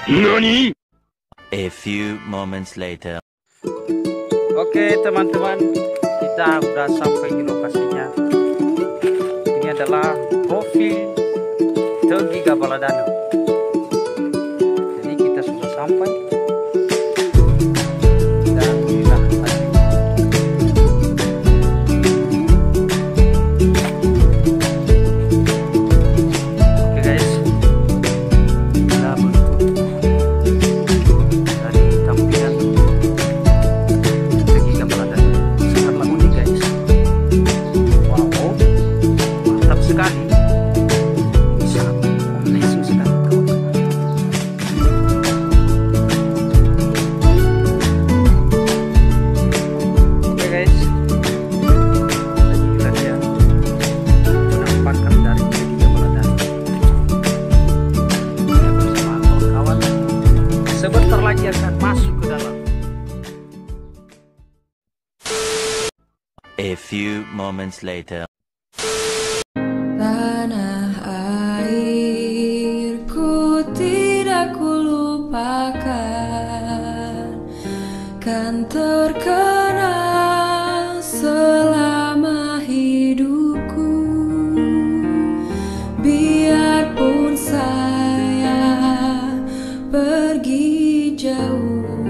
NANI? A few moments later. Oke teman-teman, kita udah sampai di lokasinya. Ini adalah profil Tegi Gabaladana. Jadi kita sudah sampai. Dan inilah hasilnya. Oke guys, inilah bentuk dari tampilan Tegi Gabaladana. Sangatlah unik guys. Wow, mantap sekali. Ini sangat amazing sekali kawan-kawan. Oke guys, inilah dia penampakan dari Tegi Gabaladana. Saya bersama kawan-kawan sebentar lagi akan masuk ke dalam. A few moments later. Tanah airku tidak kulupakan, kan terkenang selama hidupku. Biarpun saya pergi jauh,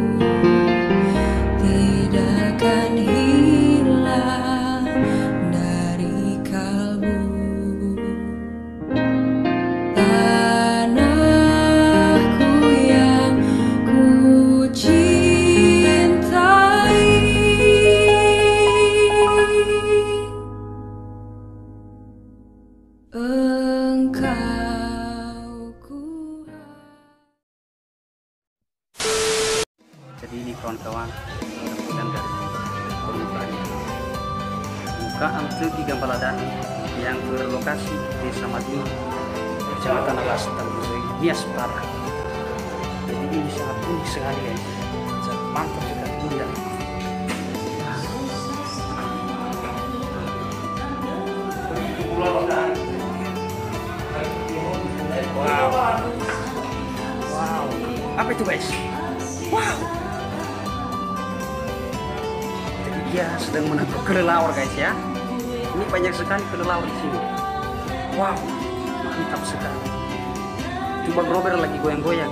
tidak akan hilang dari kalbu. Tanahku yang ku cintai, engkau ku. Jadi ini kawan-kawan, mudah-mudahan dari permukaannya. Permukaan Tegi Gabaladana yang berlokasi di Desa Madini, Kecamatan Alas, Tanjung Nias Barat. Jadi ini sangat unik sekali guys, sangat mantap sekali, indah. Wow, wow, apa itu guys? Wow, jadi dia sedang menangkap kelelawar guys ya. Ini banyak sekali kelelawar di sini. Wow, mantap sekali. Coba Grover lagi goyang-goyang.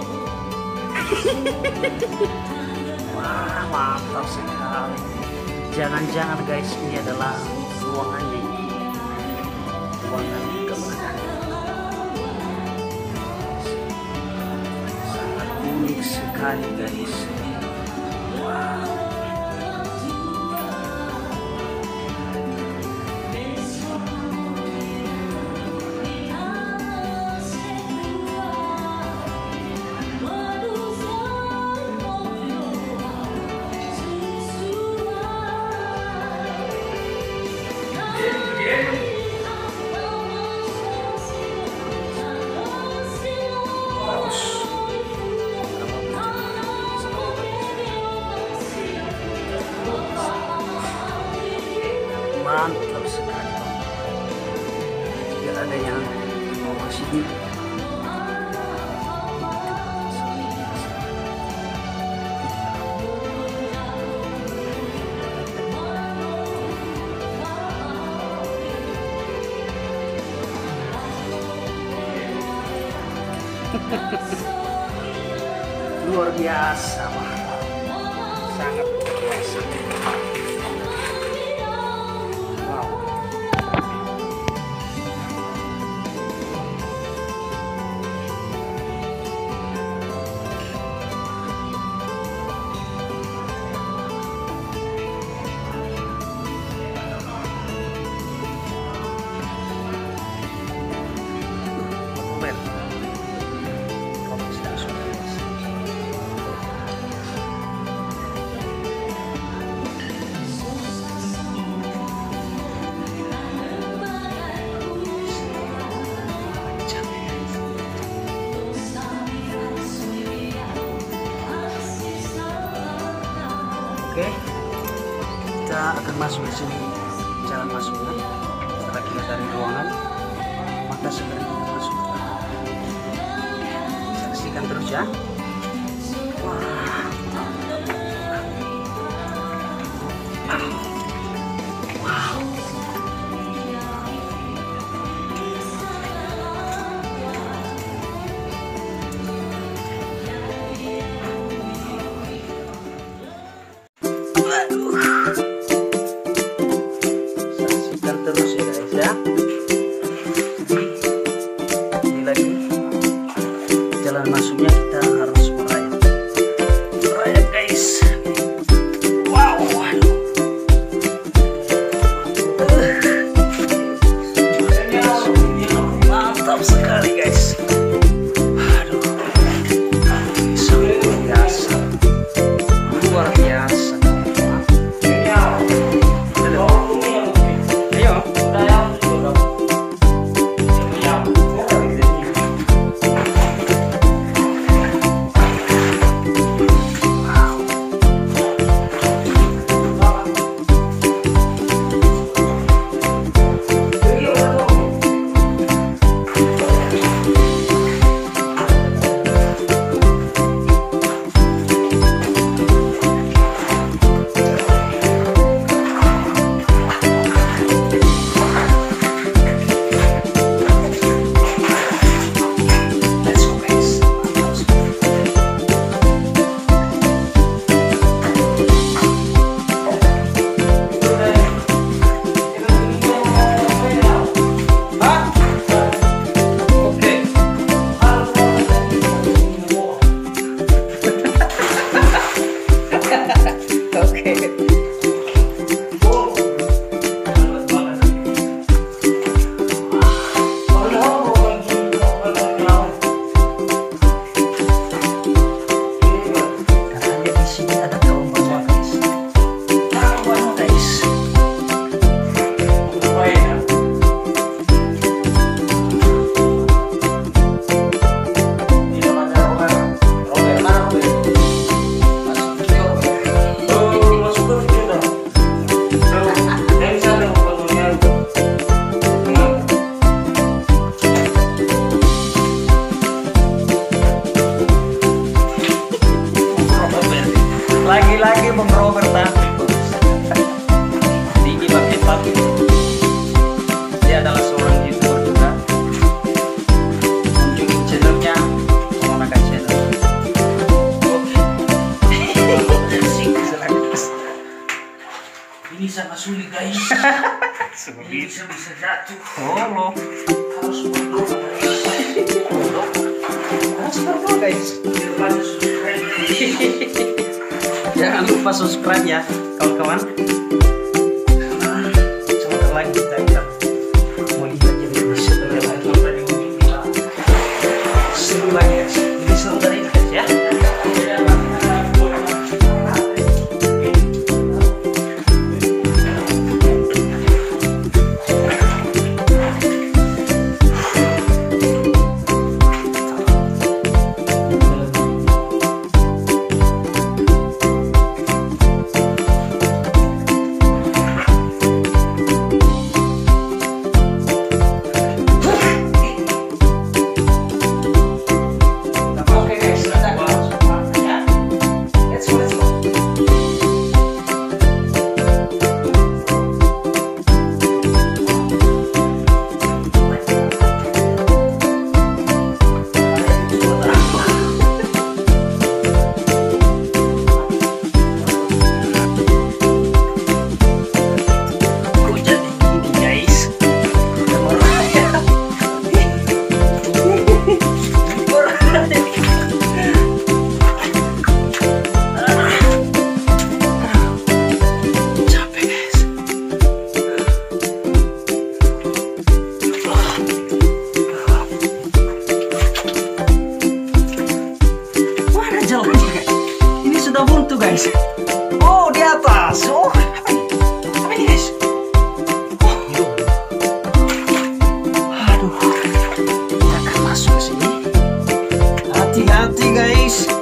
Wah, mantap sekali. Jangan-jangan guys, ini adalah ruangannya. Ruangan Gabaladana. Sangat unik sekali guys. Wow. lagi. Luar biasa, Pak. Sangat luar biasa. Wow. Keren. Kalau sedang sudah. Oke, kita akan masuk di sini, jalan masuknya. Setelah kita dari ruangan, maka segera kita masuk. Saksikan terus ya. Wah, wow. Saksikan terus ya guys ya. Ini lagi jalan masuknya, kita harus merayap. Merayap guys. Wow. Mantap sekali guys. Aduh. Sangat luar biasa. Luar biasa. Lagi-lagi Bang Robert tampil tinggi pakai dia adalah seorang YouTuber juga. Kunjungi channelnya Monaka Channel. Ini sangat sulit guys. Ini bisa jatuh. Tolong. Harus berdoa guys. Jangan lupa subscribe ya kawan-kawan. Sebentar lagi kita akan melihat jadi seru lagi guys. Ini seru dari guys ya. tuh guys. Oh di atas. Oh apa ini guys? Oh, aduh, kita akan masuk ke sini. Hati-hati guys,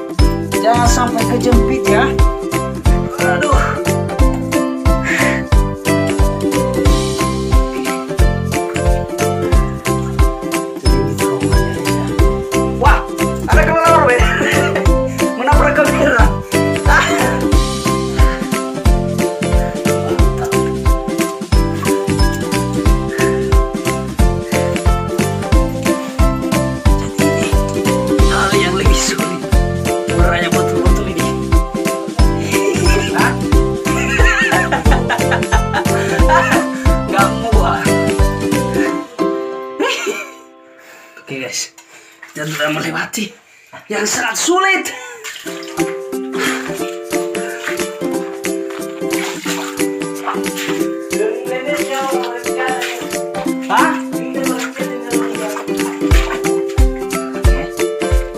jangan sampai kejepit ya. Aduh. Oke guys, kita sudah melewati yang sangat sulit. Hah? Oke,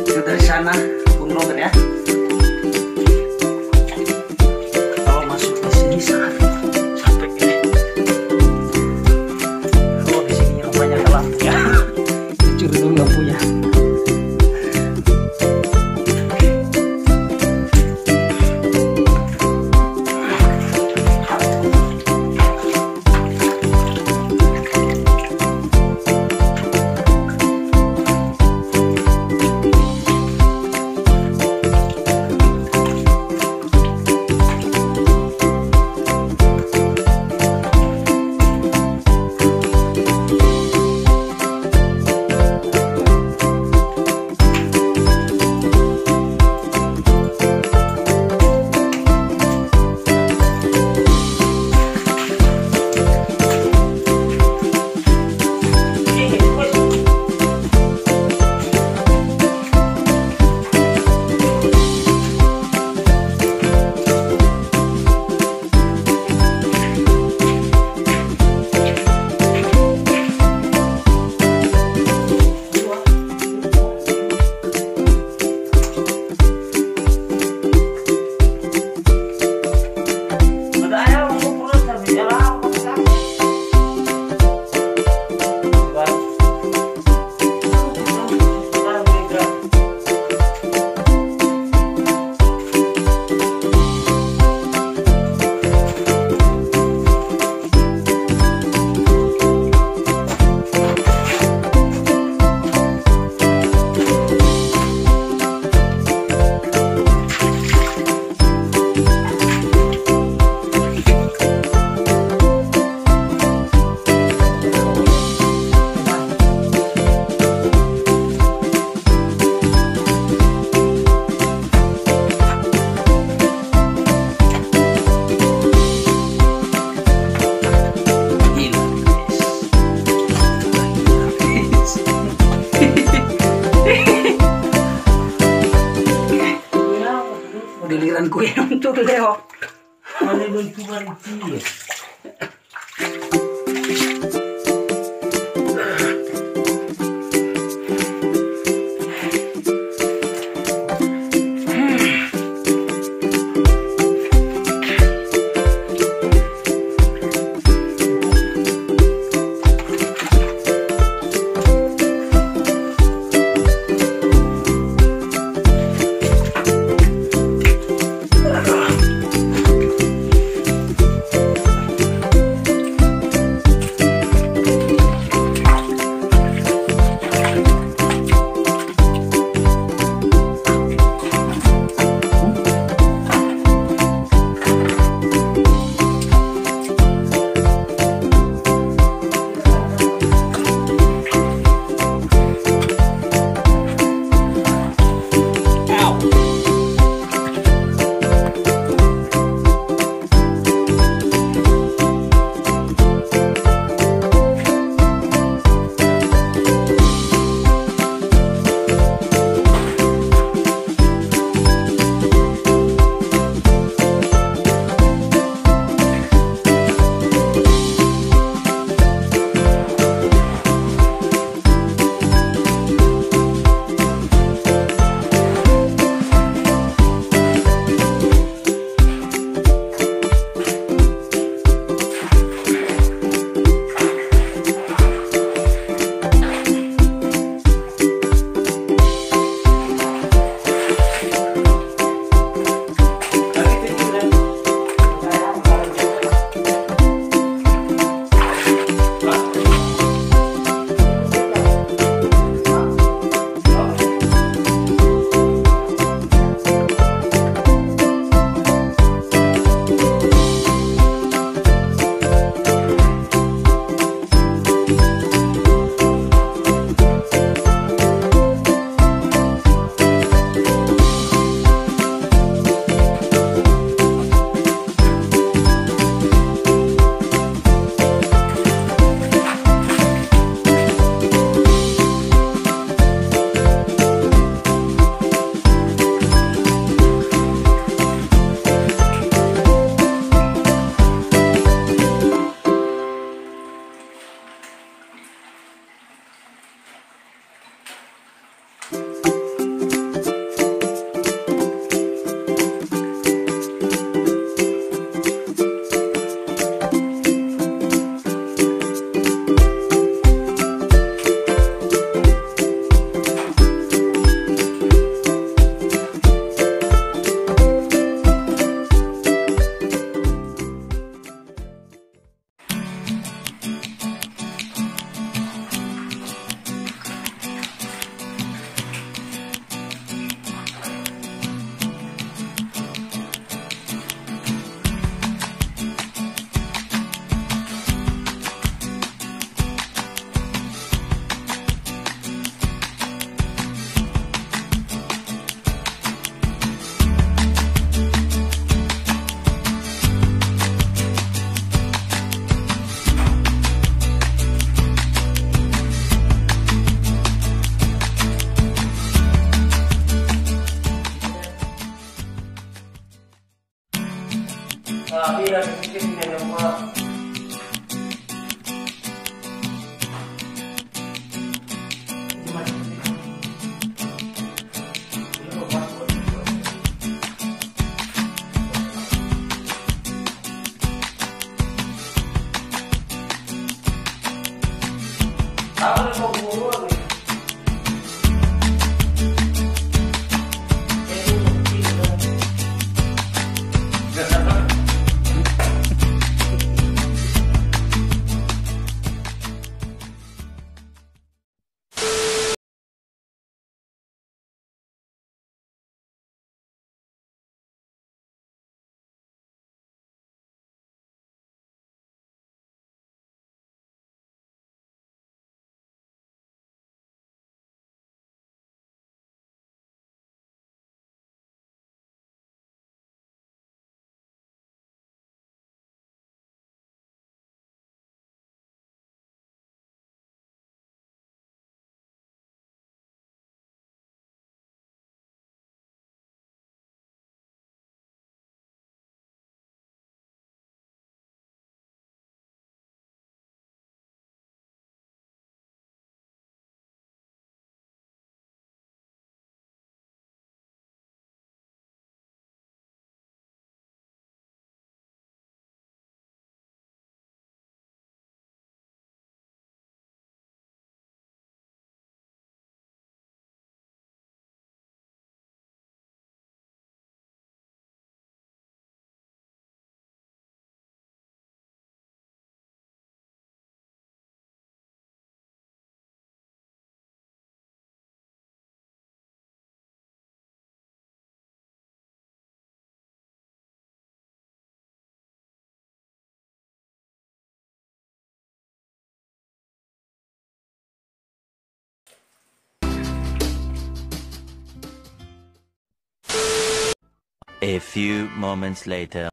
kita dari sana pun nonton ya. Kalau masuk ke sini sangat sampai ini. Oh di sini rupanya gelap ya. Curi dulu lampunya. Diliran gue untuk lewat. Mana bentuk mancing? Mira, que tiene nomás. A few moments later.